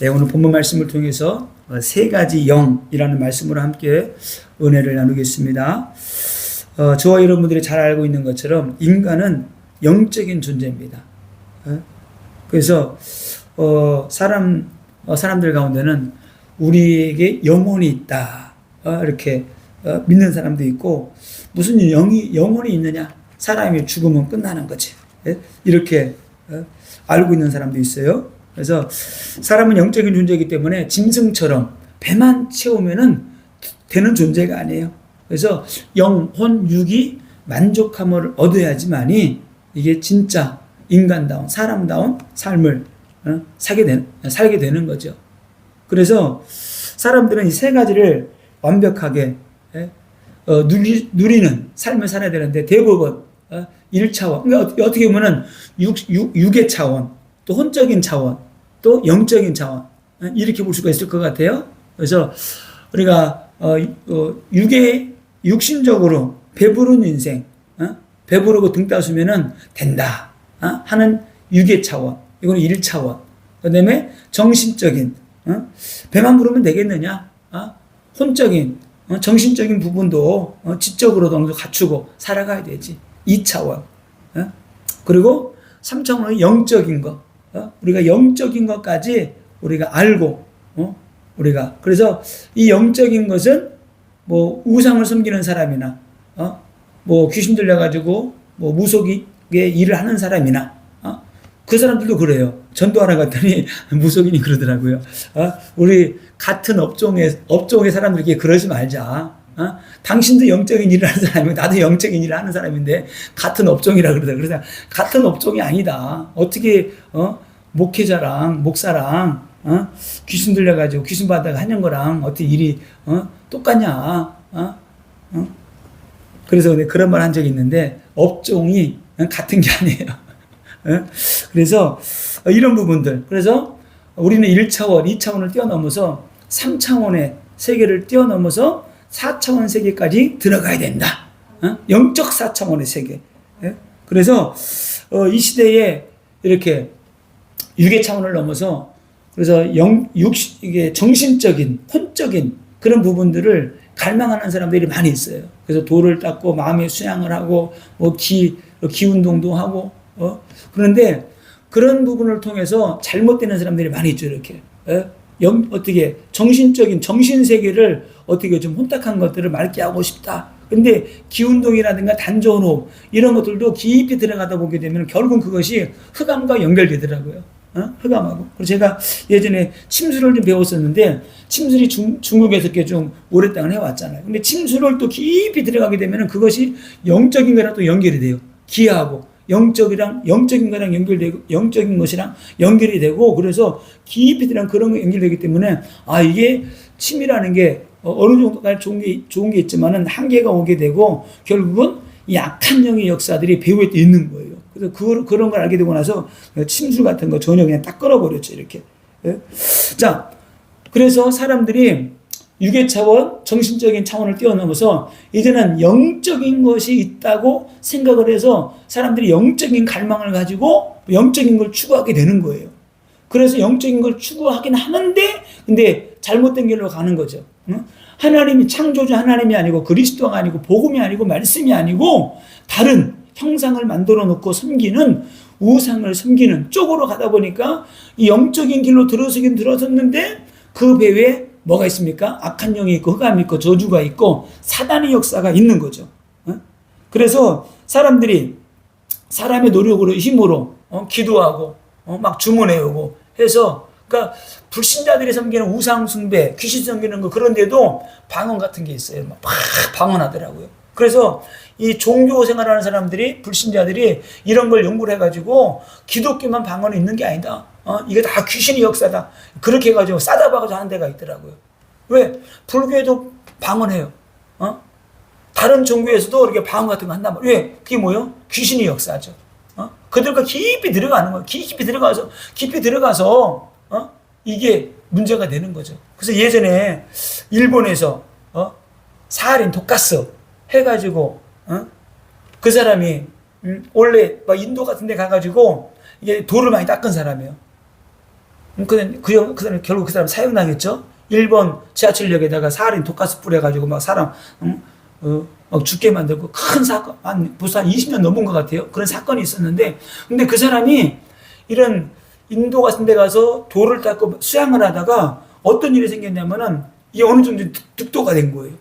네, 오늘 본문 말씀을 통해서 세 가지 영이라는 말씀으로 함께 은혜를 나누겠습니다. 저와 여러분들이 잘 알고 있는 것처럼 인간은 영적인 존재입니다. 그래서 사람들 가운데는 우리에게 영혼이 있다 이렇게 믿는 사람도 있고, 무슨 영혼이 있느냐, 사람이 죽으면 끝나는 거지, 이렇게 알고 있는 사람도 있어요. 그래서 사람은 영적인 존재이기 때문에 짐승처럼 배만 채우면은 되는 존재가 아니에요. 그래서 영혼, 육이 만족함을 얻어야지만이 이게 진짜 인간다운, 사람다운 삶을 살게 되는 거죠. 그래서 사람들은 이 세 가지를 완벽하게 누리는 삶을 살아야 되는데, 대부분 1차원, 그러니까 어떻게 보면은 육의 차원, 또 혼적인 차원, 또 영적인 차원, 이렇게 볼 수가 있을 것 같아요. 그래서 우리가 육신적으로 배부른 인생, 배부르고 등 따수면은 된다 하는 육의 차원, 이거는 1차원. 그 다음에 정신적인, 배만 부르면 되겠느냐, 혼적인, 정신적인 부분도 지적으로도 어느 정도 갖추고 살아가야 되지, 2차원. 그리고 3차원은 영적인 것, 우리가 영적인 것까지 우리가 알고, 그래서 이 영적인 것은 뭐 우상을 섬기는 사람이나, 뭐 귀신 들려가지고 뭐 무속의 일을 하는 사람이나, 그 사람들도 그래요. 전도하러 갔더니 무속인이 그러더라고요. 우리 같은 업종의 사람들에게 그러지 말자. 당신도 영적인 일을 하는 사람이고 나도 영적인 일을 하는 사람인데 같은 업종이라 그러더라고요. 그래서 같은 업종이 아니다. 어떻게 목회자랑 목사랑 귀신 들려가지고 귀신 받다가 하는 거랑 어떻게 일이 똑같냐. 그래서 그런 말 한 적이 있는데, 업종이 같은 게 아니에요. 그래서 이런 부분들, 그래서 우리는 1차원, 2차원을 뛰어넘어서 3차원의 세계를 뛰어넘어서 4차원 세계까지 들어가야 된다. 영적 4차원의 세계. 그래서 이 시대에 이렇게 육의 차원을 넘어서, 그래서 이게 정신적인, 혼적인 그런 부분들을 갈망하는 사람들이 많이 있어요. 그래서 도를 닦고 마음의 수양을 하고 기운동도 하고, 그런데 그런 부분을 통해서 잘못되는 사람들이 많이 있죠. 이렇게 어떻게 정신적인 정신세계를 어떻게 좀 혼탁한 것들을 맑게 하고 싶다. 근데 기운동이라든가 단전호흡 이런 것들도 깊이 들어가다 보게 되면 결국은 그것이 흑암과 연결되더라고요. 흑암하고. 그래서 제가 예전에 침수를 좀 배웠었는데, 침술이 중국에서 이렇게 좀 오랫동안 해왔잖아요. 근데 침수를 또 깊이 들어가게 되면 그것이 영적인 거랑 또 연결이 돼요. 기하고 영적인 거랑 연결되고, 영적인 것이랑 연결이 되고, 그래서 깊이 들어간 그런 거 연결되기 때문에, 이게 침이라는 게 어느 정도까지 좋은 게 있지만은 한계가 오게 되고, 결국은 이 악한 영의 역사들이 배후에 또 있는 거예요. 그래서 그런 걸 알게 되고 나서 침술 같은 거 전혀 그냥 딱 끊어버렸죠, 이렇게. 자, 그래서 사람들이 육의 차원, 정신적인 차원을 뛰어넘어서 이제는 영적인 것이 있다고 생각을 해서 사람들이 영적인 갈망을 가지고 영적인 걸 추구하게 되는 거예요. 그래서 영적인 걸 추구하긴 하는데, 근데 잘못된 길로 가는 거죠. 하나님이 창조주 하나님이 아니고 그리스도가 아니고 복음이 아니고 말씀이 아니고 다른 형상을 만들어 놓고 섬기는, 우상을 섬기는 쪽으로 가다 보니까 이 영적인 길로 들어서긴 들어섰는데 그 배후에 뭐가 있습니까? 악한 영이 있고 흑암이 있고 저주가 있고 사단의 역사가 있는 거죠. 그래서 사람들이 사람의 노력으로, 힘으로 기도하고 막 주문해오고 해서, 그러니까 불신자들이 섬기는 우상 숭배, 귀신 섬기는 거, 그런데도 방언 같은 게 있어요. 막 방언하더라고요. 그래서 이 종교 생활하는 사람들이, 불신자들이 이런 걸 연구를 해가지고 기독교만 방언이 있는 게 아니다. 이게 다 귀신의 역사다. 그렇게 해가지고 싸다 박아서 하는 데가 있더라고요. 왜? 불교에도 방언해요. 다른 종교에서도 이렇게 방언 같은 거 한단 말이에요. 왜? 그게 뭐예요? 귀신의 역사죠. 그들과 깊이 들어가는 거예요. 깊이 들어가서 이게 문제가 되는 거죠. 그래서 예전에 일본에서 사할린 독가스 해가지고 그 사람이 원래 막 인도 같은 데 가가지고 이게 돌을 많이 닦은 사람이에요. 그 사람 결국 그 사람 사형당했죠. 일본 지하철역에다가 살인 독가스 뿌려가지고 막 사람 막 죽게 만들고 큰 사건, 벌써 한 20년 넘은 것 같아요. 그런 사건이 있었는데, 근데 그 사람이 이런 인도 같은 데 가서 돌을 닦고 수양을 하다가 어떤 일이 생겼냐면은 이게 어느 정도 득도가 된 거예요.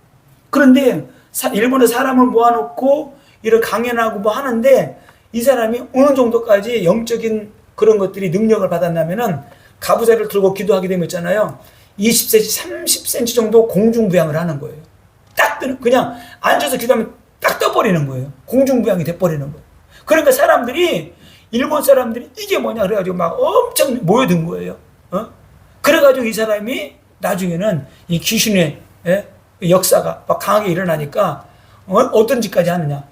그런데 일본에 사람을 모아놓고 이런 강연하고 뭐 하는데 이 사람이 어느 정도까지 영적인 그런 것들이 능력을 받았냐면은 가부좌를 들고 기도하게 되면 있잖아요. 20cm, 30cm 정도 공중부양을 하는 거예요. 딱 뜨는, 그냥 앉아서 기도하면 딱 떠버리는 거예요. 공중부양이 돼버리는 거예요. 그러니까 사람들이, 일본 사람들이 이게 뭐냐 그래가지고 막 엄청 모여든 거예요. 그래가지고 이 사람이 나중에는 이 귀신의 역사가 막 강하게 일어나니까 어떤 짓까지 하느냐.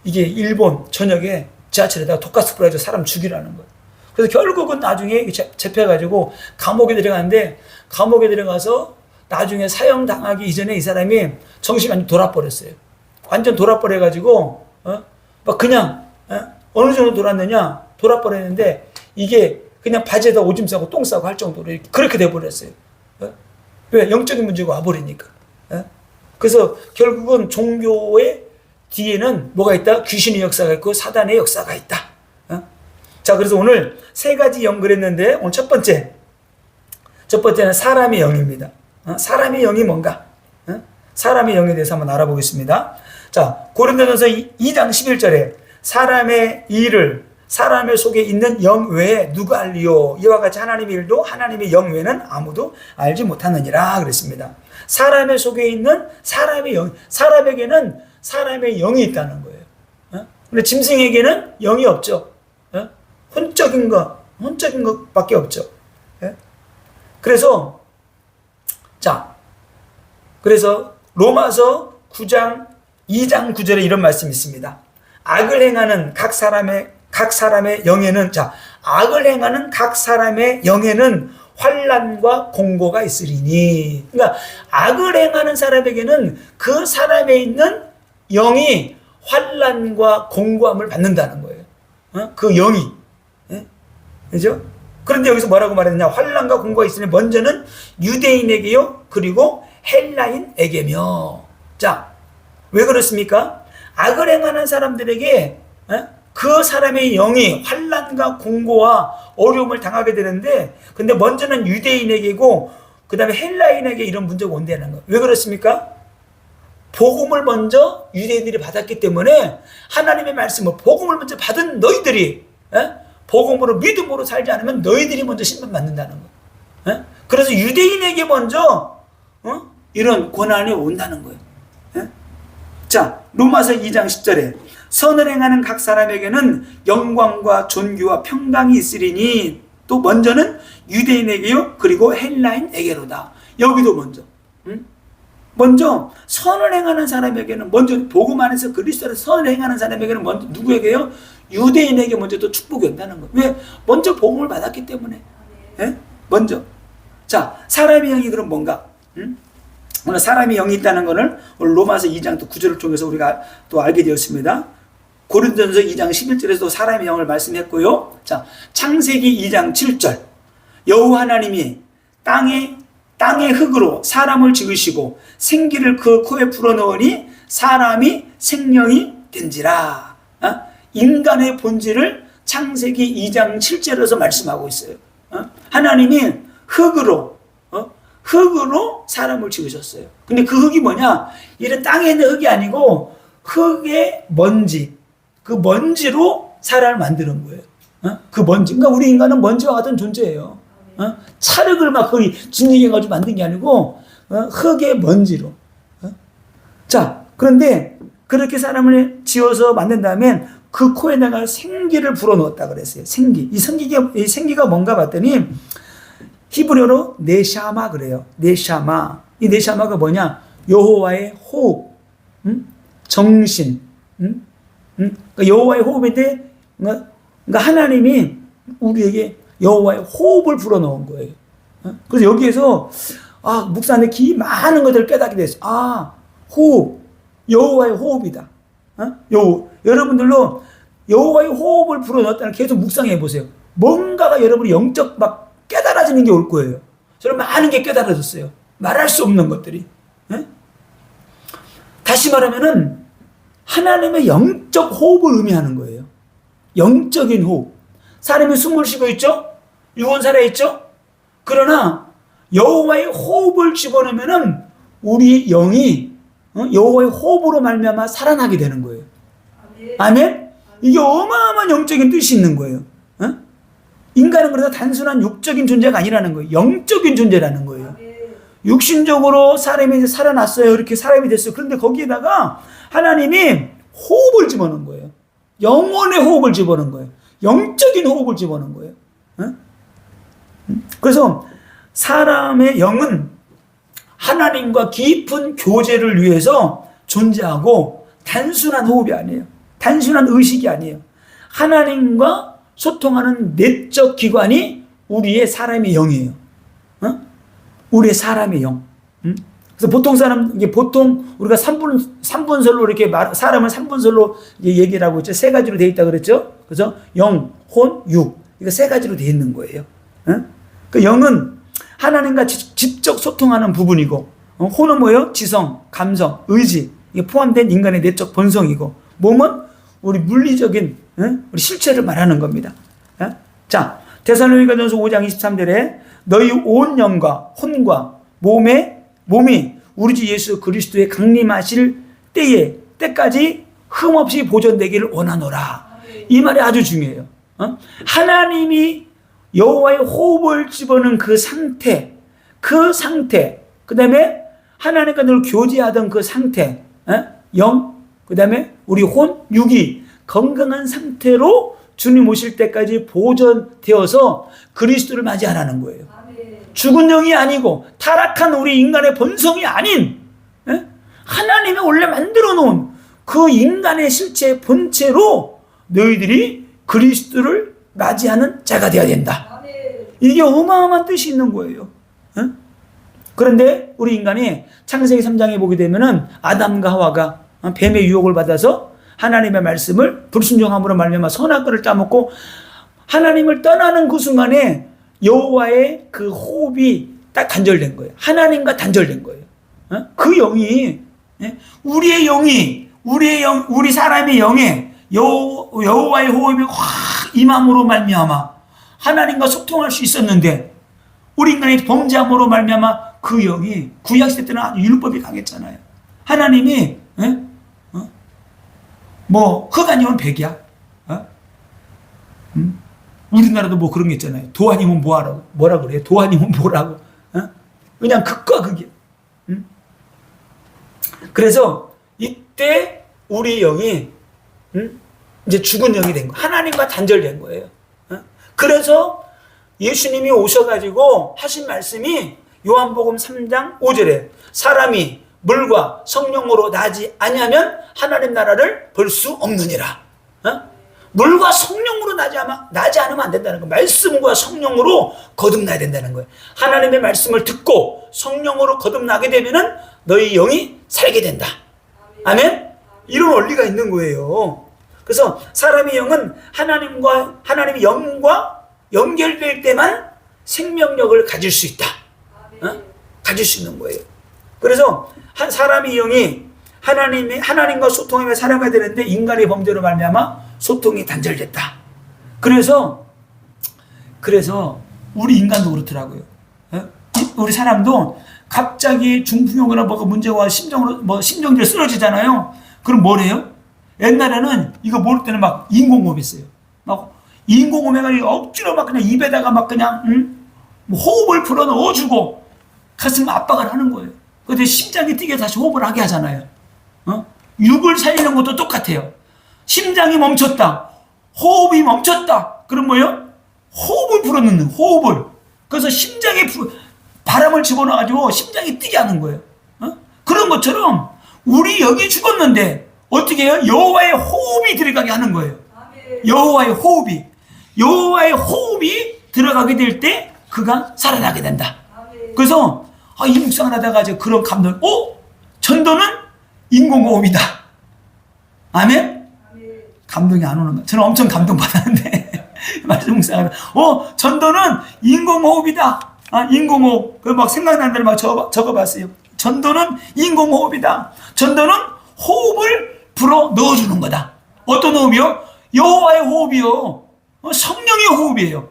이게 일본 전역에 지하철에다가 독가스 뿌려서 사람 죽이라는 거예요. 그래서 결국은 나중에 잡혀가지고 감옥에 들어가는데, 감옥에 들어가서 나중에 사형 당하기 이전에 이 사람이 정신이 완전 돌아버렸어요. 완전 돌아버려가지고 막 그냥 어느 정도 돌았느냐, 돌아버렸는데 이게 그냥 바지에다 오줌 싸고 똥 싸고 할 정도로 그렇게 돼버렸어요. 왜? 영적인 문제가 와버리니까. 그래서 결국은 종교의 뒤에는 뭐가 있다? 귀신의 역사가 있고 사단의 역사가 있다. 자, 그래서 오늘 세 가지 연결했는데, 오늘 첫 번째는 사람의 영입니다. 사람의 영이 뭔가? 사람의 영에 대해서 한번 알아보겠습니다. 자, 고린도전서 2장 11절에 사람의 일을 사람의 속에 있는 영 외에 누가 알리요? 이와 같이 하나님의 일도 하나님의 영 외에는 아무도 알지 못하느니라 그랬습니다. 사람의 속에 있는 사람의 영, 사람에게는 사람의 영이 있다는 거예요. 근데 짐승에게는 영이 없죠. 혼적인 것밖에 없죠. 그래서 로마서 9장 2장 9절에 이런 말씀이 있습니다. 악을 행하는 각 사람의 영에는, 악을 행하는 각 사람의 영에는 환난과 공고가 있으리니. 그러니까 악을 행하는 사람에게는 그 사람에 있는 영이 환난과 공고함을 받는다는 거예요. 그 영이. 그죠? 그런데 여기서 뭐라고 말했느냐? 환난과 공고가 있으니 먼저는 유대인에게요, 그리고 헬라인에게며. 자, 왜 그렇습니까? 악을 행하는 사람들에게 그 사람의 영이 환난과 공고와 어려움을 당하게 되는데, 근데 먼저는 유대인에게고 그 다음에 헬라인에게 이런 문제가 온다는 거예요. 왜 그렇습니까? 복음을 먼저 유대인들이 받았기 때문에 하나님의 말씀을, 복음을 먼저 받은 너희들이 복음으로 믿음으로 살지 않으면 너희들이 먼저 심판받는다는 거예요. 그래서 유대인에게 먼저 이런 고난이 온다는 거예요. 자, 로마서 2장 10절에 선을 행하는 각 사람에게는 영광과 존귀와 평강이 있으리니, 또 먼저는 유대인에게요, 그리고 헬라인에게로다. 여기도 먼저 선을 행하는 사람에게는, 먼저 복음 안에서 그리스도를 선을 행하는 사람에게는 먼저 누구에게요? 유대인에게 먼저 또 축복이 온다는 거예요. 왜? 먼저 복음을 받았기 때문에. 먼저. 자, 사람의 영이 그럼 뭔가? 오늘 사람의 영이 있다는 것을 오늘 로마서 2장 또 9절을 통해서 우리가 또 알게 되었습니다. 고린도전서 2장 11절에서도 사람의 영을 말씀했고요. 자, 창세기 2장 7절. 여호와 하나님이 땅의 흙으로 사람을 지으시고 생기를 그 코에 불어넣으니 사람이 생명이 된지라. 인간의 본질을 창세기 2장 7절에서 말씀하고 있어요. 하나님이 흙으로 사람을 지으셨어요. 근데 그 흙이 뭐냐? 이런 땅에 있는 흙이 아니고 흙의 먼지, 그 먼지로 사람을 만드는 거예요. 그 먼지. 그러니까 우리 인간은 먼지와 같은 존재예요. 찰흙을 막 거의 진흙해가지고 만든 게 아니고 흙의 먼지로. 자, 그런데 그렇게 사람을 지어서 만든 다음에 그 코에다가 생기를 불어넣었다 그랬어요. 생기. 이 생기가 뭔가 봤더니 히브리어로 네샤마 그래요. 네샤마. 이 네샤마가 뭐냐? 여호와의 호흡, 정신. 그러니까 여호와의 호흡인데, 그러니까 하나님이 우리에게 여호와의 호흡을 불어넣은 거예요. 그래서 여기에서 묵상의 기 많은 것들을 깨닫게 됐어요. 호흡, 여호와의 호흡이다. 여러분들로 여호와의 호흡을 불어넣었다는 계속 묵상해 보세요. 뭔가가 여러분이 영적 막 깨달아지는 게 올 거예요. 저는 많은 게 깨달아졌어요. 말할 수 없는 것들이. 예? 다시 말하면은 하나님의 영적 호흡을 의미하는 거예요. 영적인 호흡. 사람이 숨을 쉬고 있죠? 육은 살아있죠? 그러나 여호와의 호흡을 집어넣으면은 우리 영이 여호와의 호흡으로 말미암아 살아나게 되는 거예요. 아멘? 이게 어마어마한 영적인 뜻이 있는 거예요. 인간은 그래서 단순한 육적인 존재가 아니라는 거예요. 영적인 존재라는 거예요. 육신적으로 사람이 이제 살아났어요. 이렇게 사람이 됐어요. 그런데 거기에다가 하나님이 호흡을 집어넣은 거예요. 영혼의 호흡을 집어넣은 거예요. 영적인 호흡을 집어넣은 거예요. 그래서 사람의 영은 하나님과 깊은 교제를 위해서 존재하고 단순한 호흡이 아니에요. 단순한 의식이 아니에요. 하나님과 소통하는 내적 기관이 우리의 사람의 영이에요. 우리의 사람의 영. 그래서 보통 우리가 3분설로 이렇게 사람을 3분설로 얘기를 하고 있죠. 세 가지로 되어 있다 그랬죠. 그죠? 영, 혼, 육. 이거 세 가지로 되어 있는 거예요. 그 영은 하나님과 직접 소통하는 부분이고, 혼은 뭐예요? 지성, 감성, 의지. 이게 포함된 인간의 내적 본성이고, 몸은 우리 물리적인 우리 실체를 말하는 겁니다. 자, 데살로니가전서 5장 23절에 너희 온 영과 혼과 몸이 우리 주 예수 그리스도의 강림하실 때까지 흠없이 보존되기를 원하노라. 이 말이 아주 중요해요. 하나님이 여호와의 호흡을 집어넣은 그 상태, 그 다음에 하나님과 늘 교제하던 그 상태, 영, 그 다음에 우리 혼, 육이 건강한 상태로 주님 오실 때까지 보존되어서 그리스도를 맞이하라는 거예요. 죽은 영이 아니고 타락한 우리 인간의 본성이 아닌 하나님이 원래 만들어 놓은 그 인간의 실체 본체로 너희들이 그리스도를 맞이하는 자가 되어야 된다. 이게 어마어마한 뜻이 있는 거예요. 그런데 우리 인간이 창세기 3장에 보게 되면은 아담과 하와가 뱀의 유혹을 받아서 하나님의 말씀을 불순종함으로 말미암아 선악과를 따먹고 하나님을 떠나는 그 순간에 여호와의 그 호흡이 딱 단절된 거예요. 하나님과 단절된 거예요. 그 영이 우리 사람의 영에 여호와의 호흡이 확 임함으로 말미암아 하나님과 소통할 수 있었는데 우리 인간이 범죄함으로 말미암아 그 영이 구약시대 때는 아주 율법이 강했잖아요. 하나님이 뭐 흑아니면 백이야. 우리나라도 뭐 그런 게 있잖아요. 도 아니면 뭐라 그래요? 도 아니면 뭐라고? 그냥 극과 극이야. 그래서 이때 우리 영이 이제 죽은 영이 된 거예요. 하나님과 단절된 거예요. 그래서 예수님이 오셔가지고 하신 말씀이 요한복음 3장 5절에 사람이 물과 성령으로 나지 아니하면 하나님 나라를 볼 수 없느니라. 물과 성령으로 나지 않으면 안 된다는 거예요. 말씀과 성령으로 거듭나야 된다는 거예요. 하나님의 말씀을 듣고 성령으로 거듭나게 되면은 너희 영이 살게 된다. 아멘? 이런 원리가 있는 거예요. 그래서 사람의 영은 하나님의 영과 연결될 때만 생명력을 가질 수 있다. 가질 수 있는 거예요. 그래서 한 사람의 영이 하나님과 소통하며 살아가야 되는데 인간의 범죄로 말미암아 소통이 단절됐다. 그래서 우리 인간도 그렇더라고요. 우리 사람도 갑자기 중풍이 오거나 뭐가 문제가 와 심정지가 쓰러지잖아요. 그럼 뭐래요? 옛날에는 이거 모를 때는 막 인공호흡 했어요. 막 인공호흡 해가지고 억지로 막 그냥 입에다가 막 그냥 뭐 호흡을 불어 넣어주고 가슴 압박을 하는 거예요. 근데 심장이 뛰게 다시 호흡을 하게 하잖아요. 육을 살리는 것도 똑같아요. 심장이 멈췄다. 호흡이 멈췄다. 그럼 뭐예요? 호흡을 불어넣는 호흡을. 그래서 심장에 바람을 집어넣어가지고 심장이 뛰게 하는 거예요. 그런 것처럼 우리 영이 죽었는데 어떻게 해요? 여호와의 호흡이 들어가게 하는 거예요. 여호와의 호흡이 들어가게 될 때 그가 살아나게 된다. 그래서 이 묵상을 하다가 그런 감동. 전도는 인공호흡이다. 아멘? 감동이 안 오는 거예요. 저는 엄청 감동받았는데 말씀 묵상하다. 전도는 인공호흡이다. 인공호흡. 그 막 생각나는 대로 막 적어봤어요. 전도는 인공호흡이다. 전도는 호흡을 불어 넣어주는 거다. 어떤 호흡이요? 여호와의 호흡이요. 성령의 호흡이에요.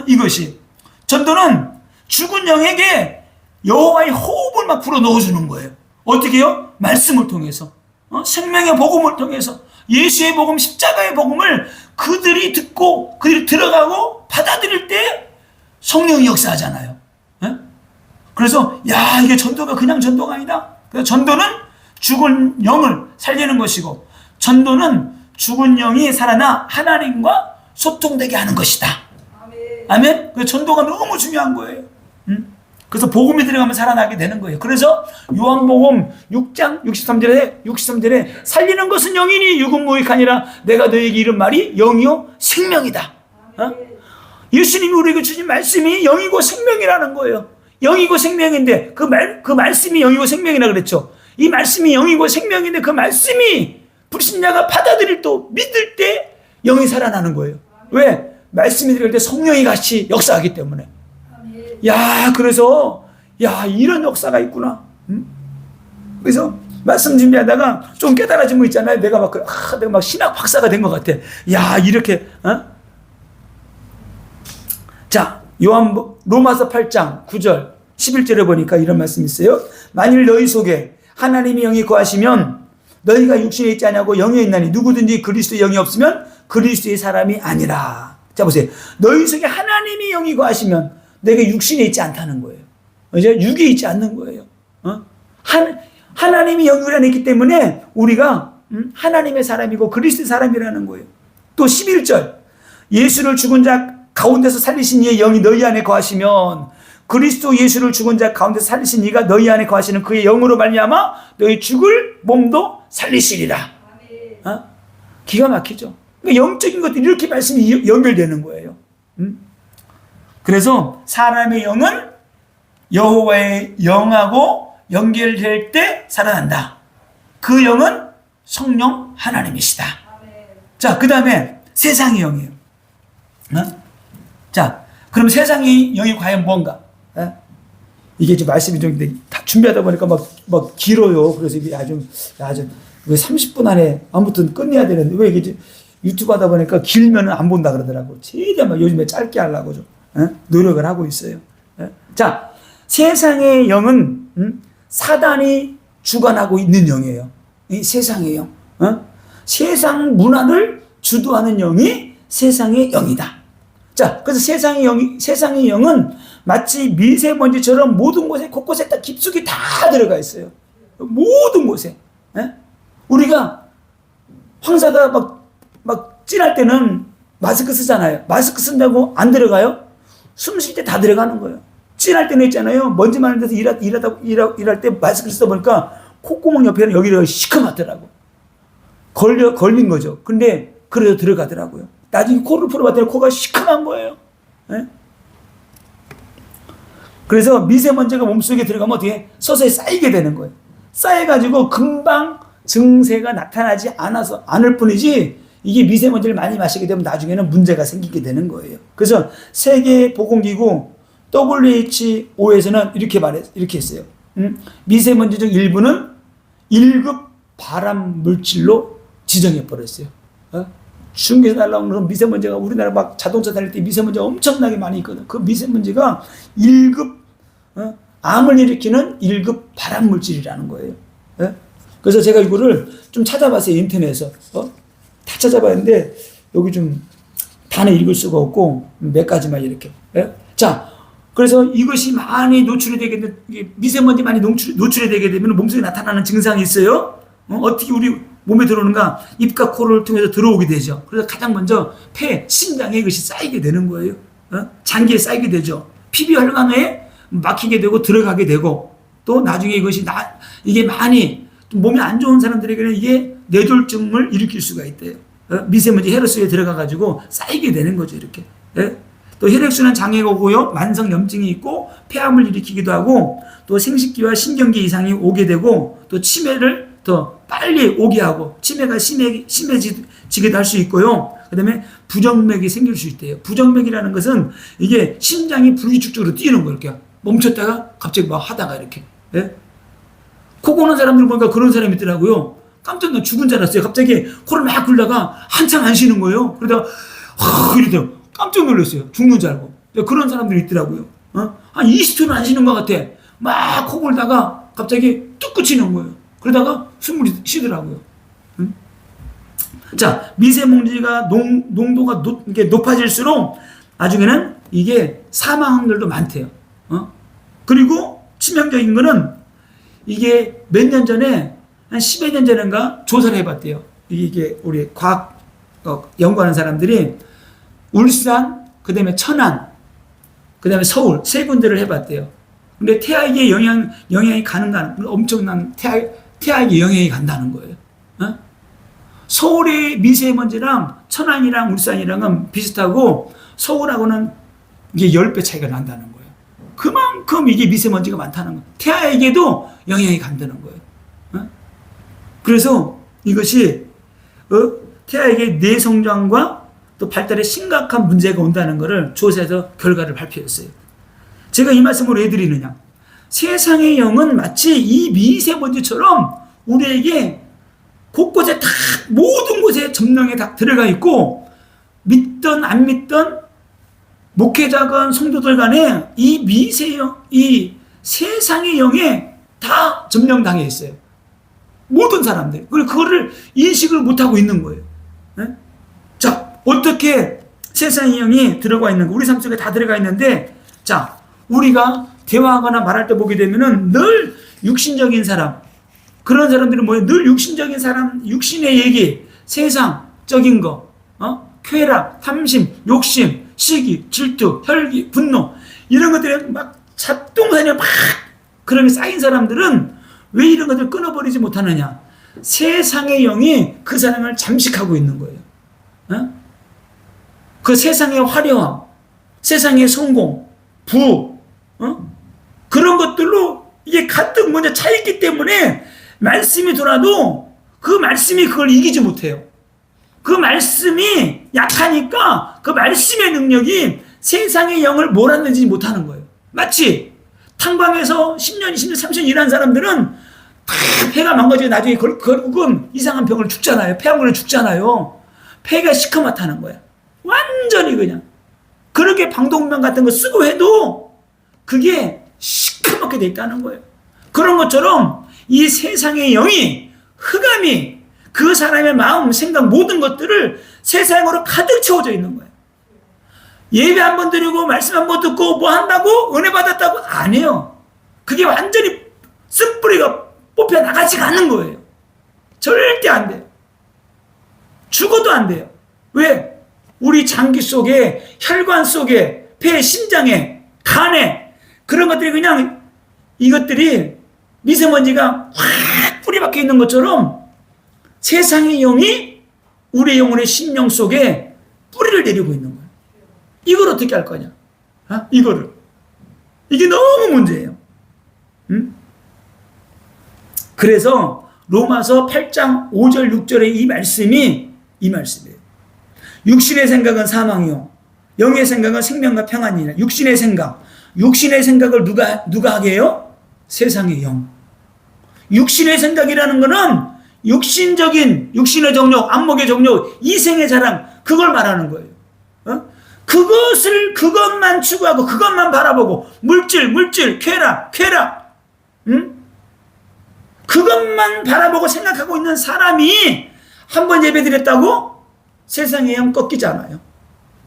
이것이. 전도는 죽은 영에게 여호와의 호흡을 막 불어 넣어주는 거예요. 어떻게요? 말씀을 통해서. 생명의 복음을 통해서. 예수의 복음, 십자가의 복음을 그들이 듣고 그들이 들어가고 받아들일 때 성령이 역사하잖아요. 그래서 이게 전도가 그냥 전도가 아니다. 그래서 전도는 죽은 영을 살리는 것이고, 전도는 죽은 영이 살아나 하나님과 소통되게 하는 것이다. 아멘. 그 전도가 너무 중요한 거예요. 그래서 복음이 들어가면 살아나게 되는 거예요. 그래서 요한복음 6장 63절에 살리는 것은 영이니 육은 무익하니라. 내가 너에게 이른 말이 영이요 생명이다. 예수님이 우리에게 주신 말씀이 영이고 생명이라는 거예요. 영이고 생명인데 그 말씀이 영이고 생명이라 그랬죠. 이 말씀이 영이고 생명인데 그 말씀이 불신자가 받아들일 또 믿을 때 영이 살아나는 거예요. 왜? 말씀이 들어갈 때 성령이 같이 역사하기 때문에. 그래서 이런 역사가 있구나. 그래서 말씀 준비하다가 좀 깨달아진 거 있잖아요. 내가 막 신학 박사가 된 것 같아. 이렇게. 자, 로마서 8장 9절 11절에 보니까 이런 말씀이 있어요. 만일 너희 속에 하나님의 영이 거하시면 너희가 육신에 있지 않냐고 영에 있나니 누구든지 그리스도의 영이 없으면 그리스도의 사람이 아니라. 자, 보세요. 너희 속에 하나님의 영이 거하시면 내가 육신에 있지 않다는 거예요. 이제 육에 있지 않는 거예요. 하나님이 영이 우리 안에 있기 때문에 우리가 하나님의 사람이고 그리스도의 사람이라는 거예요. 또 11절. 예수를 죽은 자 가운데서 살리신 이의 영이 너희 안에 거하시면 그리스도 예수를 죽은 자 가운데서 살리신 이가 너희 안에 거하시는 그의 영으로 말미암아 너희 죽을 몸도 살리시리라. 기가 막히죠. 그러니까 영적인 것들이 이렇게 말씀이 연결되는 거예요. 그래서 사람의 영은 여호와의 영하고 연결될 때 살아난다. 그 영은 성령 하나님이시다. 자, 그 다음에 세상의 영이에요. 자, 그럼 세상의 영이 과연 뭔가? 이게 좀 말씀이 좀 다 준비하다 보니까 막 길어요. 그래서 이게 아주 왜 30분 안에 아무튼 끝내야 되는데 왜 이게 유튜브 하다 보니까 길면 안 본다 그러더라고. 최대한 요즘에 짧게 하려고 좀 노력을 하고 있어요. 자, 세상의 영은 사단이 주관하고 있는 영이에요. 이 세상의 영. 세상 문화를 주도하는 영이 세상의 영이다. 자, 그래서 세상의 영은 마치 미세먼지처럼 모든 곳에 곳곳에 다 깊숙이 다 들어가 있어요. 모든 곳에. 우리가 황사가 막 찐할 때는 마스크 쓰잖아요. 마스크 쓴다고 안 들어가요? 숨 쉴 때 다 들어가는 거예요. 찐할 때는 있잖아요. 먼지 많은 데서 일할 때 마스크를 쓰다 보니까 콧구멍 옆에는 여기가 시커멓더라고. 걸린 거죠. 근데 그래도 들어가더라고요. 나중에 코를 풀어봤더니 코가 시커먼 거예요. 그래서 미세먼지가 몸속에 들어가면 어떻게 서서히 쌓이게 되는 거예요. 쌓여가지고 금방 증세가 나타나지 않을 뿐이지 이게 미세먼지를 많이 마시게 되면 나중에는 문제가 생기게 되는 거예요. 그래서 세계보건기구 WHO에서는 이렇게 했어요. 미세먼지 중 일부는 1급 발암 물질로 지정해 버렸어요. 중국에서 날라오는 미세먼지가 우리나라 막 자동차 다닐 때 미세먼지가 엄청나게 많이 있거든. 그 미세먼지가 1급 암을 일으키는 1급 발암 물질이라는 거예요. 그래서 제가 이거를 좀 찾아봤어요. 인터넷에서. 다 찾아봤는데 여기 좀 다는 읽을 수가 없고 몇 가지만 이렇게. 자, 그래서 이것이 많이 노출이 되게 되면 미세먼지 많이 노출이 되게 되면 몸속에 나타나는 증상이 있어요. 어떻게 우리 몸에 들어오는가? 입과 코를 통해서 들어오게 되죠. 그래서 가장 먼저 폐, 심장에 이것이 쌓이게 되는 거예요. 장기에 쌓이게 되죠. 피부혈관에 막히게 되고 들어가게 되고 또 나중에 이게 많이 몸이 안 좋은 사람들에게는 이게 뇌졸중을 일으킬 수가 있대요. 미세먼지 혈액수에 들어가가지고 쌓이게 되는 거죠. 이렇게. 또 혈액순환 장애가 오고요. 만성염증이 있고 폐암을 일으키기도 하고 또 생식기와 신경계 이상이 오게 되고 또 치매를 더 빨리 오게 하고 치매가 심해지기도 할 수 있고요. 그 다음에 부정맥이 생길 수 있대요. 부정맥이라는 것은 이게 심장이 불규칙적으로 뛰는 거예요. 이렇게 멈췄다가 갑자기 막 하다가 이렇게. 예? 코 고는 사람들 보니까 그런 사람이 있더라고요. 깜짝 놀라 죽은 줄 알았어요. 갑자기 코를 막 굴다가 한참 안 쉬는 거예요. 그러다가 이러더라고. 깜짝 놀랐어요. 죽는 줄 알고. 그런 사람들이 있더라고요. 한 20초는 안 쉬는 것 같아. 막 코 골다가 갑자기 뚝 그치는 거예요. 그러다가 숨을 쉬더라고요. 자, 미세먼지가 농도가 높아질수록 나중에는 이게 사망 확률도 많대요. 그리고 치명적인 거는 이게 몇 년 전에 한 10여 년 전인가 조사를 해봤대요. 이게 우리 과학 연구하는 사람들이 울산, 그 다음에 천안, 그 다음에 서울 세 군데를 해봤대요. 근데 태아에게 영향이 가는가, 엄청난 태아에게 영향이 간다는 거예요. 서울의 미세먼지랑 천안이랑 울산이랑은 비슷하고 서울하고는 이게 10배 차이가 난다는 거예요. 그만큼 이게 미세먼지가 많다는 거예요. 태아에게도 영향이 간다는 거예요. 그래서 이것이 태아에게 뇌 성장과 또 발달에 심각한 문제가 온다는 것을 조사해서 결과를 발표했어요. 제가 이 말씀을 왜 드리느냐. 세상의 영은 마치 이 미세먼지처럼 우리에게 곳곳에 다 모든 곳에 점령에 다 들어가 있고 믿던 안 믿던 목회자건 성도들 간에 이 미세영, 이 세상의 영에 다 점령당해 있어요. 모든 사람들. 그리고 그거를 인식을 못하고 있는 거예요. 네? 자, 어떻게 세상의 영이 들어가 있는가. 우리 삶 속에 다 들어가 있는데, 자, 우리가 대화하거나 말할 때 보게 되면은 늘 육신적인 사람, 그런 사람들은 뭐예요? 늘 육신적인 사람, 육신의 얘기, 세상적인 거, 쾌락, 탐심, 욕심, 시기, 질투, 혈기, 분노, 이런 것들이 막 잡동사니 막 그런 게 쌓인 사람들은 왜 이런 것들을 끊어버리지 못하느냐? 세상의 영이 그 사람을 잠식하고 있는 거예요. 그 세상의 화려함, 세상의 성공, 부, 그런 것들로 이게 가득 먼저 차있기 때문에 말씀이 돌아도 그 말씀이 그걸 이기지 못해요. 그 말씀이 약하니까 그 말씀의 능력이 세상의 영을 몰아내지 못하는 거예요. 마치 탄광에서 10년, 20년, 30년 일한 사람들은 다 폐가 망가지고 나중에 결국은 이상한 병을 죽잖아요. 폐암으로 죽잖아요. 폐가 시커멓다는 거야. 완전히 그냥. 그렇게 방독면 같은 거 쓰고 해도 그게 시커멓게 돼 있다는 거예요. 그런 것처럼 이 세상의 영이 흑암이 그 사람의 마음, 생각 모든 것들을 세상으로 가득 채워져 있는 거예요. 예배 한 번 드리고 말씀 한 번 듣고 뭐 한다고? 은혜 받았다고? 안 해요. 그게 완전히 쓴뿌리가 뽑혀 나가지가 않는 거예요. 절대 안 돼요. 죽어도 안 돼요. 왜? 우리 장기 속에, 혈관 속에, 폐, 심장에, 간에 그런 것들이 그냥 이것들이 미세먼지가 확 뿌리박혀 있는 것처럼 세상의 영이 우리 영혼의 심령 속에 뿌리를 내리고 있는 거예요. 이걸 어떻게 할 거냐? 이거를. 이게 너무 문제예요. 응? 그래서 로마서 8장 5절 6절의 이 말씀이에요. 육신의 생각은 사망이요 영의 생각은 생명과 평안이라. 육신의 생각을 누가 하게 해요? 세상의 영. 육신의 생각이라는 것은 육신의 정욕, 안목의 정욕, 이생의 자랑, 그걸 말하는 거예요. 그것만 추구하고 그것만 바라보고 물질, 쾌락, 응? 그것만 바라보고 생각하고 있는 사람이 한 번 예배드렸다고 세상의 영 꺾이지 않아요.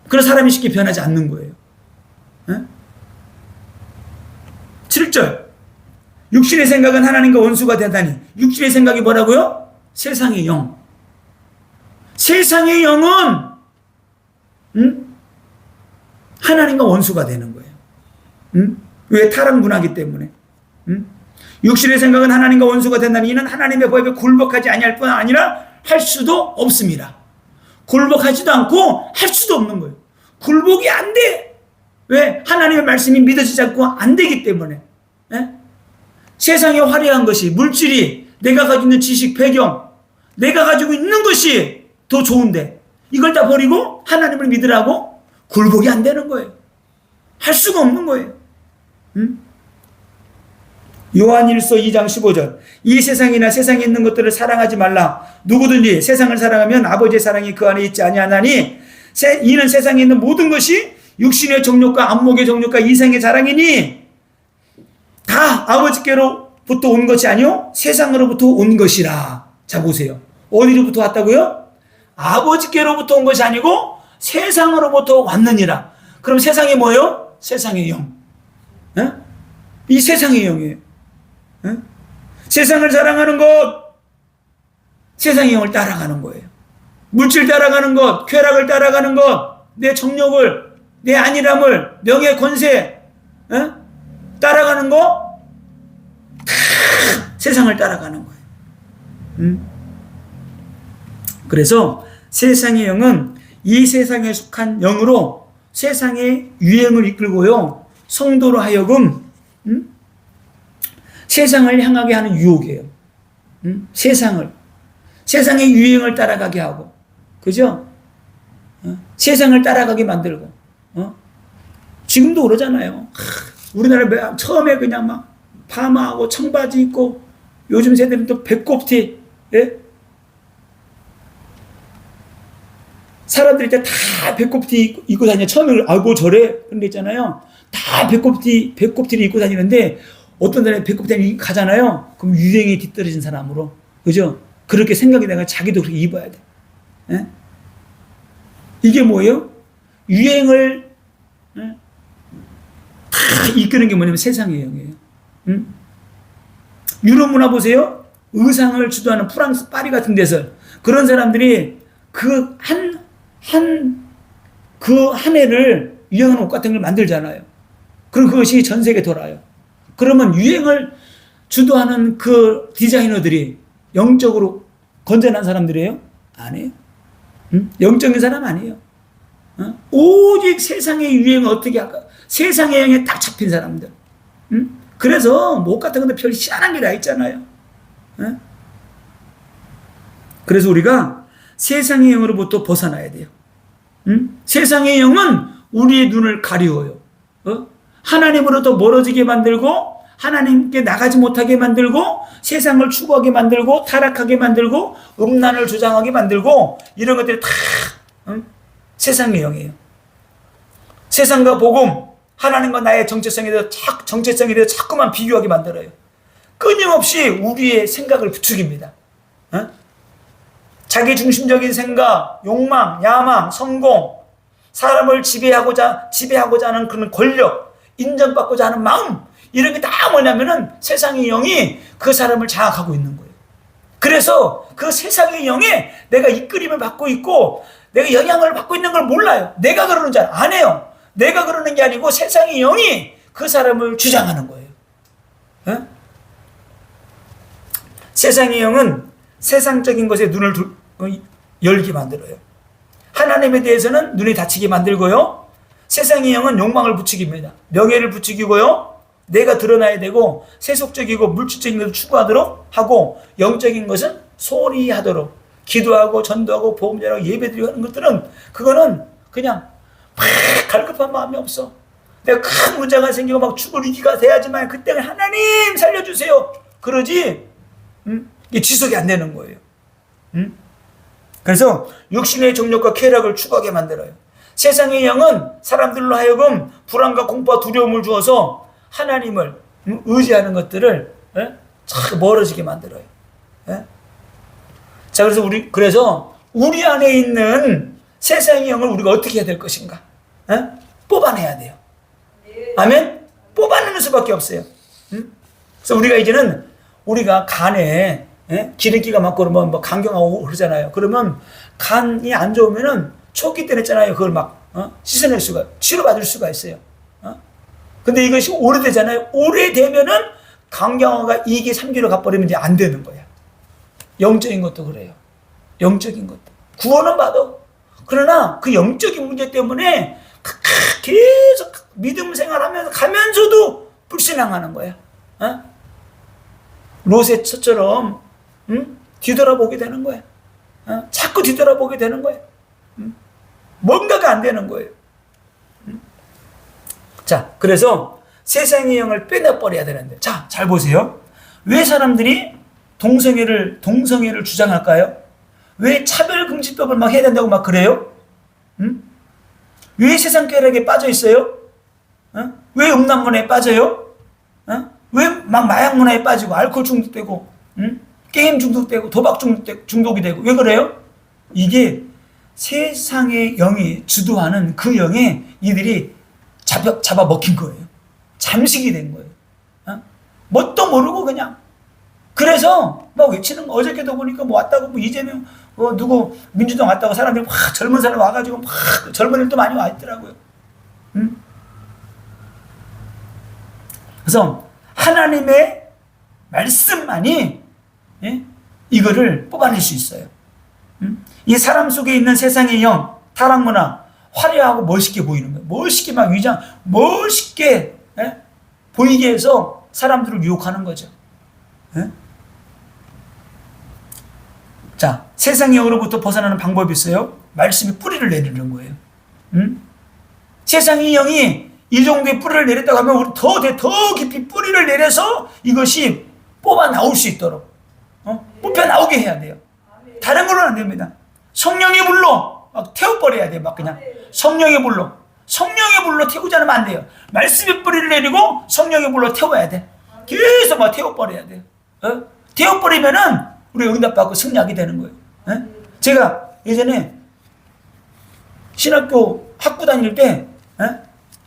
그래서 사람이 쉽게 변하지 않는 거예요. 7절 육신의 생각은 하나님과 원수가 되다니. 육신의 생각이 뭐라고요? 세상의 영. 세상의 영은 하나님과 원수가 되는 거예요. 왜? 타락문화이기 때문에. 육신의 생각은 하나님과 원수가 된다니 이는 하나님의 법에 굴복하지 아니할 뿐 아니라 할 수도 없습니다. 굴복하지도 않고 할 수도 없는 거예요. 굴복이 안 돼. 왜? 하나님의 말씀이 믿어지지 않고 안 되기 때문에. 세상에 화려한 것이, 물질이, 내가 가지고 있는 지식, 배경, 내가 가지고 있는 것이 더 좋은데 이걸 다 버리고 하나님을 믿으라고? 굴복이 안 되는 거예요. 할 수가 없는 거예요. 요한일서 2장 15절. 이 세상이나 세상에 있는 것들을 사랑하지 말라. 누구든지 세상을 사랑하면 아버지의 사랑이 그 안에 있지 아니하나니 이는 세상에 있는 모든 것이 육신의 정욕과 안목의 정욕과 이생의 자랑이니 다 아버지께로부터 온 것이 아니요 세상으로부터 온 것이라. 자 보세요. 어디로부터 왔다고요? 아버지께로부터 온 것이 아니고 세상으로부터 왔느니라. 그럼 세상이 뭐예요? 세상의 영. 에? 이 세상의 영이에요. 에? 세상을 사랑하는 것, 세상의 영을 따라가는 거예요. 물질 따라가는 것, 쾌락을 따라가는 것, 내 정욕을, 내 안일함을, 명예, 권세 에? 따라가는 거, 다 세상을 따라가는 거예요. 그래서 세상의 영은 이 세상에 속한 영으로 세상의 유행을 이끌고요, 성도로 하여금 세상을 향하게 하는 유혹이에요. 세상의 유행을 따라가게 하고, 그죠? 세상을 따라가게 만들고, 지금도 그러잖아요. 우리나라 처음에 그냥 막 파마하고 청바지 입고, 요즘 세대는 또 배꼽티, 예? 사람들이 이제 다 배꼽티 입고 다녀. 처음에 아이고 저래 그런 게 있잖아요. 다 배꼽티를 입고 다니는데 어떤 날에 배꼽티 가잖아요. 그럼 유행에 뒤떨어진 사람으로, 그죠? 그렇게 생각이 나가 자기도 그렇게 입어야 돼. 예? 이게 뭐예요? 유행을 다 이끄는 게 뭐냐면 세상의 영이에요. 유럽 문화 보세요. 의상을 주도하는 프랑스 파리 같은 데서 그런 사람들이 그 한 해를 유행하는 옷 같은 걸 만들잖아요. 그럼 그것이 전 세계에 돌아요. 그러면 유행을 주도하는 그 디자이너들이 영적으로 건전한 사람들이에요? 아니에요. 영적인 사람 아니에요. 오직 세상의 유행을 어떻게 할까? 세상의 영에 딱 잡힌 사람들. 그래서 목 같은 건데 별 희한한 게 다 있잖아요. 그래서 우리가 세상의 영으로부터 벗어나야 돼요. 세상의 영은 우리의 눈을 가리워요. 하나님으로부터 멀어지게 만들고, 하나님께 나가지 못하게 만들고, 세상을 추구하게 만들고, 타락하게 만들고, 음란을 조장하게 만들고, 이런 것들이 다 세상의 영이에요. 세상과 복음, 하나님과 나의 정체성에 대해서 자꾸만 비교하게 만들어요. 끊임없이 우리의 생각을 부추깁니다. 자기중심적인 생각, 욕망, 야망, 성공, 사람을 지배하고자 하는 그런 권력, 인정받고자 하는 마음, 이런 게 다 뭐냐면은 세상의 영이 그 사람을 장악하고 있는 거예요. 그래서 그 세상의 영에 내가 이끌림을 받고 있고, 내가 영향을 받고 있는 걸 몰라요. 내가 그러는 줄 안 해요. 내가 그러는 게 아니고 세상의 영이 그 사람을 주장하는 거예요. 세상의 영은 세상적인 것에 눈을 열게 만들어요. 하나님에 대해서는 눈이 닫히게 만들고요. 세상의 영은 욕망을 부추깁니다. 명예를 부추기고요. 내가 드러나야 되고 세속적이고 물질적인 것을 추구하도록 하고, 영적인 것은 소홀히 하도록, 기도하고 전도하고 복음 전하고 예배드리고 하는 것들은 그거는 그냥 막 갈급한 마음이 없어. 내가 큰 문제가 생기고 막 죽을 위기가 돼야지만 그때는 하나님 살려주세요 그러지, 이게 지속이 안 되는 거예요. 그래서 육신의 정욕과 쾌락을 추구하게 만들어요. 세상의 영은 사람들로 하여금 불안과 공포와 두려움을 주어서 하나님을 의지하는 것들을 멀어지게 만들어요. 자, 그래서 우리 안에 있는 세상의 영을 우리가 어떻게 해야 될 것인가? 뽑아내야 돼요. 아멘? 뽑아내는 수밖에 없어요. 그래서 우리가 이제는 우리가 간에 기름기가 많고 그러면 뭐 간경하고 그러잖아요. 그러면 간이 안 좋으면은 초기 때는 있잖아요. 그걸 막 씻어낼 수가, 치료받을 수가 있어요. 근데 이것이 오래되잖아요. 오래되면은 간경화가 2기, 3기로 가버리면 이제 안 되는 거야. 영적인 것도 그래요. 영적인 것도. 구원은 받아. 그러나 그 영적인 문제 때문에 계속 믿음 생활하면서 가면서도 불신앙하는 거야. 롯의 처처럼 뒤돌아보게 되는 거야. 자꾸 뒤돌아보게 되는 거야. 뭔가가 안 되는 거예요. 자, 그래서 세상의 영을 빼내버려야 되는데, 자, 잘 보세요. 왜 사람들이 동성애를 주장할까요? 왜 차별금지법을 막 해야 된다고 막 그래요? 왜 세상 쾌락에 빠져 있어요? 왜 음란문화에 빠져요? 왜 막 마약 문화에 빠지고 알코올 중독되고 게임 중독되고 도박 중독이 되고 왜 그래요? 이게 세상의 영이 주도하는 그 영에 이들이 잡아 먹힌 거예요. 잠식이 된 거예요. 뭣도 모르고 그냥. 그래서 막 외치는 거, 어저께도 보니까 뭐 왔다고, 뭐 이재명, 누구 민주당 왔다고 사람들이 막 젊은 사람 와가지고 막 젊은이들도 많이 와 있더라고요. 그래서 하나님의 말씀만이, 예? 이거를 뽑아낼 수 있어요. 이 사람 속에 있는 세상의 영, 타락문화, 화려하고 멋있게 보이는 거예요. 멋있게 막 멋있게, 예? 보이게 해서 사람들을 유혹하는 거죠. 예? 자, 세상의 영으로부터 벗어나는 방법이 있어요. 말씀이 뿌리를 내리는 거예요. 세상의 영이 이 정도의 뿌리를 내렸다고 하면 우리 더 깊이 뿌리를 내려서 이것이 뽑아 나올 수 있도록 뽑혀 나오게 해야 돼요. 다른 걸로는 안 됩니다. 성령의 불로 막 태워버려야 돼요. 막 그냥 성령의 불로 태우지 않으면 안 돼요. 말씀의 뿌리를 내리고 성령의 불로 태워야 돼. 계속 막 태워버려야 돼요. 태워버리면은 우리 응답받고 승리하게 되는 거예요. 제가 예전에 신학교 학부 다닐 때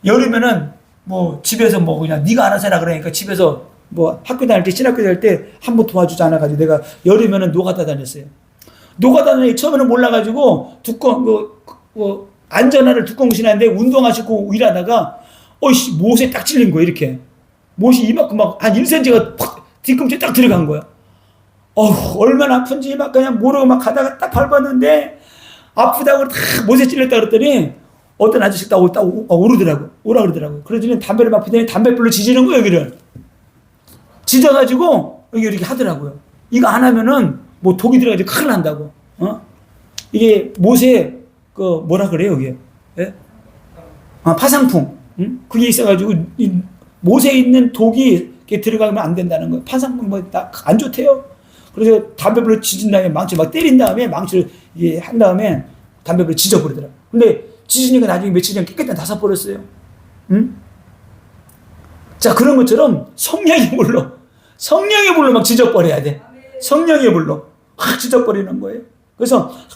여름에는 뭐 집에서 뭐 그냥 네가 알아서 해라 그러니까 집에서 뭐 학교 다닐 때 신학교 다닐 때 한 번 도와주지 않아가지고 내가 여름에는 노가다 다녔어요. 노가다 다니기 처음에는 몰라가지고 안전화를 두꺼운 거 신었는데 운동화 신고 일하다가 어이씨 못에 딱 찔린 거예요. 이렇게 못이 이만큼 막 한 1cm가 팍 뒤꿈치에 딱 들어간 거야. 얼마나 아픈지 막 그냥 모르고 막 가다가 딱 밟았는데 아프다고 다 못에 찔렸다 그랬더니 어떤 아저씨가 딱 오라 그러더라고. 그러더니 담배를 막 피더니 담배불로 지지는 거예요, 여기를. 지져가지고 여기 이렇게 하더라고요. 이거 안 하면은 뭐 독이 들어가지고 큰일 난다고. 이게 못에 뭐라 그래요, 이게? 예? 파상풍. 그게 있어가지고 이 못에 있는 독이 이렇게 들어가면 안 된다는 거예요. 파상풍 뭐 안 좋대요. 그래서 담배불로 지진 다음에 망치 막 때린 다음에 망치를 한 다음에 담배불로 지져버리더라고요. 근데 지지니까 나중에 며칠 전에 깨끗이 다 사버렸어요. 자, 그런 것처럼 성령의 불로 막 지져버려야 돼. 성령의 불로 확 지져버리는 거예요.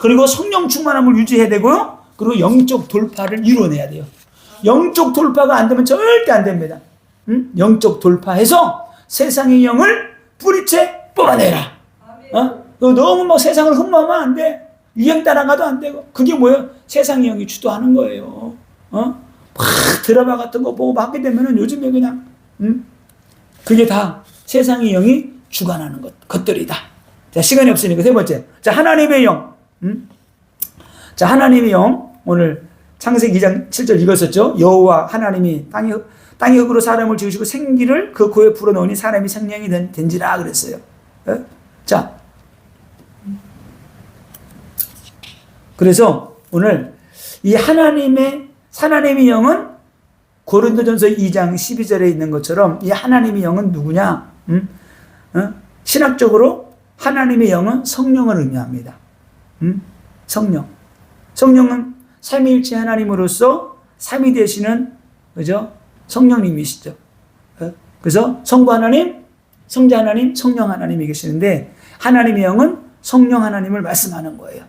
그리고 성령 충만함을 유지해야 되고요. 그리고 영적 돌파를 이루어내야 돼요. 영적 돌파가 안 되면 절대 안 됩니다. 영적 돌파해서 세상의 영을 뿌리채 뽑아내라. 너무 막 세상을 흠모하면 안 돼. 유행 따라가도 안 되고. 그게 뭐예요? 세상의 영이 주도하는 거예요. 막 드라마 같은 거 보고 하게 되면은 요즘에 그냥, 그게 다 세상의 영이 주관하는 것들이다. 자, 시간이 없으니까 세 번째. 자, 하나님의 영. 자, 하나님의 영. 오늘 창세기 2장 7절 읽었었죠? 여호와 하나님이 땅의 흙으로 사람을 지으시고 생기를 그 코에 불어넣으니 사람이 생명이 된지라 그랬어요. 자, 그래서 오늘 이 하나님의 영은 고린도전서 2장 12절에 있는 것처럼 이 하나님의 영은 누구냐? 신학적으로 하나님의 영은 성령을 의미합니다. 성령은 삼위일체 하나님으로서 삼위 되시는, 그죠? 성령님이시죠. 그래서 성부 하나님, 성자 하나님, 성령 하나님이 계시는데 하나님의 영은 성령 하나님을 말씀하는 거예요.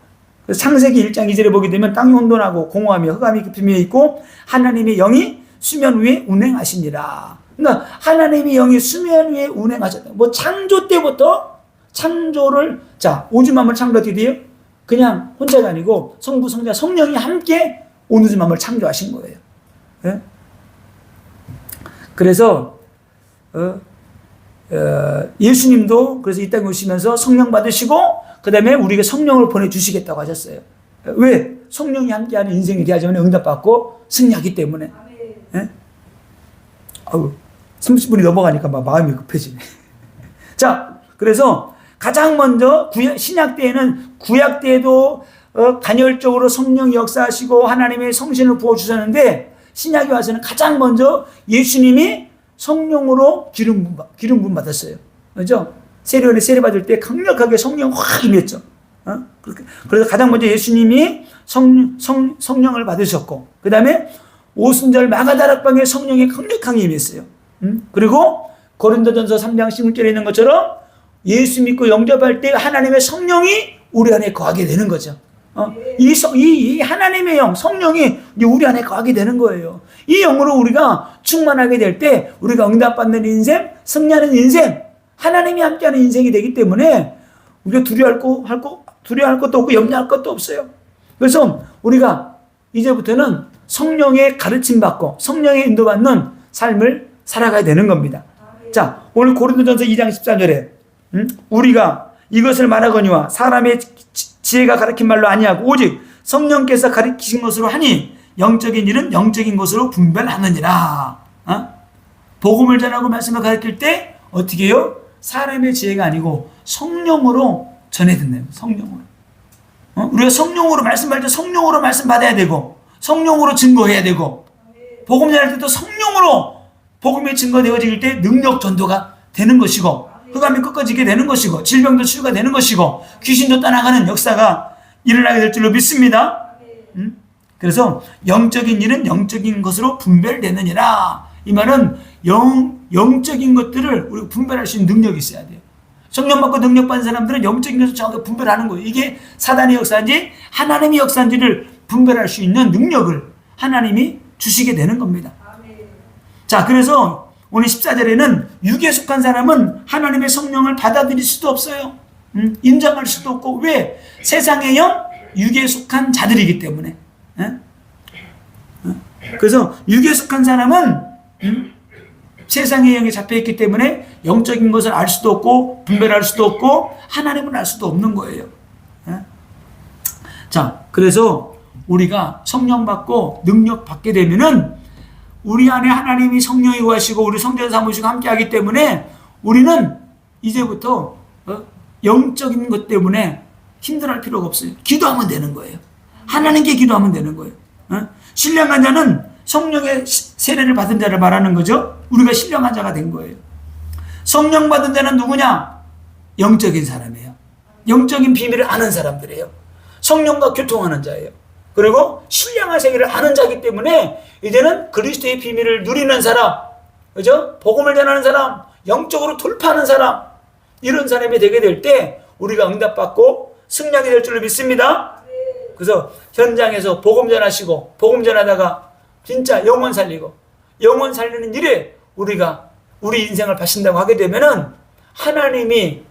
그래서 창세기 1장 2절에 보게 되면 땅이 혼돈하고 공허하며 흑암이 깊음에 있고 하나님의 영이 수면 위에 운행하시니라. 그러니까 하나님의 영이 수면 위에 운행하셨다. 뭐 창조 때부터 창조를, 자, 우주만물 창조 어떻게 돼요? 그냥 혼자가 아니고 성부, 성자, 성령이 함께 온 우주만물 창조하신 거예요. 예? 그래서 예수님도 그래서 이 땅에 오시면서 성령 받으시고 그 다음에 우리에게 성령을 보내주시겠다고 하셨어요. 왜? 성령이 함께하는 인생이 되어야지만 응답받고 승리하기 때문에. 예? 30분이 넘어가니까 막 마음이 급해지네. 자, 그래서 가장 먼저 신약 때에는 구약 때에도 간헐적으로 성령이 역사하시고 하나님의 성신을 부어주셨는데 신약에 와서는 가장 먼저 예수님이 성령으로 기름 부음 받았어요. 그죠? 세례원에 세례 받을 때 강력하게 성령 확 임했죠. 그래서 가장 먼저 예수님이 성령을 받으셨고, 그 다음에 오순절 마가다락방에 성령이 강력하게 임했어요. 그리고 고린도전서 3장 16절에 있는 것처럼 예수 믿고 영접할 때 하나님의 성령이 우리 안에 거하게 되는 거죠. 이 하나님의 영, 성령이 우리 안에 거하게 되는 거예요. 이 영으로 우리가 충만하게 될 때 우리가 응답받는 인생, 승리하는 인생, 하나님이 함께하는 인생이 되기 때문에 우리가 두려워할 것도 없고 염려할 것도 없어요. 그래서 우리가 이제부터는 성령의 가르침 받고 성령의 인도받는 삶을 살아가야 되는 겁니다. 자, 오늘 고린도전서 2장 14절에 우리가 이것을 말하거니와 사람의 지혜가 가르친 말로 아니하고 오직 성령께서 가르치신 것으로 하니 영적인 일은 영적인 것으로 분별하느니라. 복음을 전하고 말씀을 가르칠 때 어떻게 해요? 사람의 지혜가 아니고 성령으로 전해 듣네요. 성령으로. 우리가 성령으로 말씀할 때 성령으로 말씀 받아야 되고 성령으로 증거해야 되고 복음 전할 때도 성령으로 복음이 증거되어질 때 능력 전도가 되는 것이고 흑암이 꺾어지게 되는 것이고 질병도 치유가 되는 것이고 귀신도 떠나가는 역사가 일어나게 될 줄로 믿습니다. 그래서 영적인 일은 영적인 것으로 분별되느니라. 이 말은 영적인 것들을 우리가 분별할 수 있는 능력이 있어야 돼요. 성령 받고 능력 받은 사람들은 영적인 것을 정확하게 분별하는 거예요. 이게 사단의 역사인지 하나님의 역사인지를 분별할 수 있는 능력을 하나님이 주시게 되는 겁니다. 자, 그래서 오늘 14절에는 육에 속한 사람은 하나님의 성령을 받아들일 수도 없어요. 인정할 수도 없고. 왜? 세상의 영, 육에 속한 자들이기 때문에. 그래서 육에 속한 사람은 세상의 영에 잡혀있기 때문에 영적인 것을 알 수도 없고 분별할 수도 없고 하나님을 알 수도 없는 거예요. 자, 그래서 우리가 성령 받고 능력 받게 되면은 우리 안에 하나님이 성령이 거하시고 우리 성전 사무시고 함께 하기 때문에 우리는 이제부터 영적인 것 때문에 힘들어할 필요가 없어요. 기도하면 되는 거예요. 하나님께 기도하면 되는 거예요. 신령한 자는 성령의 세례를 받은 자를 말하는 거죠. 우리가 신령한 자가 된 거예요. 성령 받은 자는 누구냐? 영적인 사람이에요. 영적인 비밀을 아는 사람들이에요. 성령과 교통하는 자예요. 그리고 신령한 세계를 아는 자이기 때문에 이제는 그리스도의 비밀을 누리는 사람, 그죠? 복음을 전하는 사람, 영적으로 돌파하는 사람, 이런 사람이 되게 될 때 우리가 응답받고 승리하게 될 줄로 믿습니다. 그래서 현장에서 복음 전하시고 복음 전하다가 진짜 영혼 살리고 영혼 살리는 일에 우리가 우리 인생을 바신다고 하게 되면은 하나님이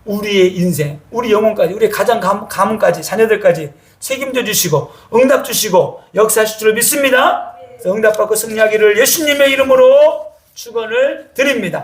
우리의 인생, 우리 영혼까지, 우리 가정 가문까지, 자녀들까지 책임져 주시고 응답 주시고 역사하실 줄 믿습니다. 그래서 응답받고 승리하기를 예수님의 이름으로 축원을 드립니다.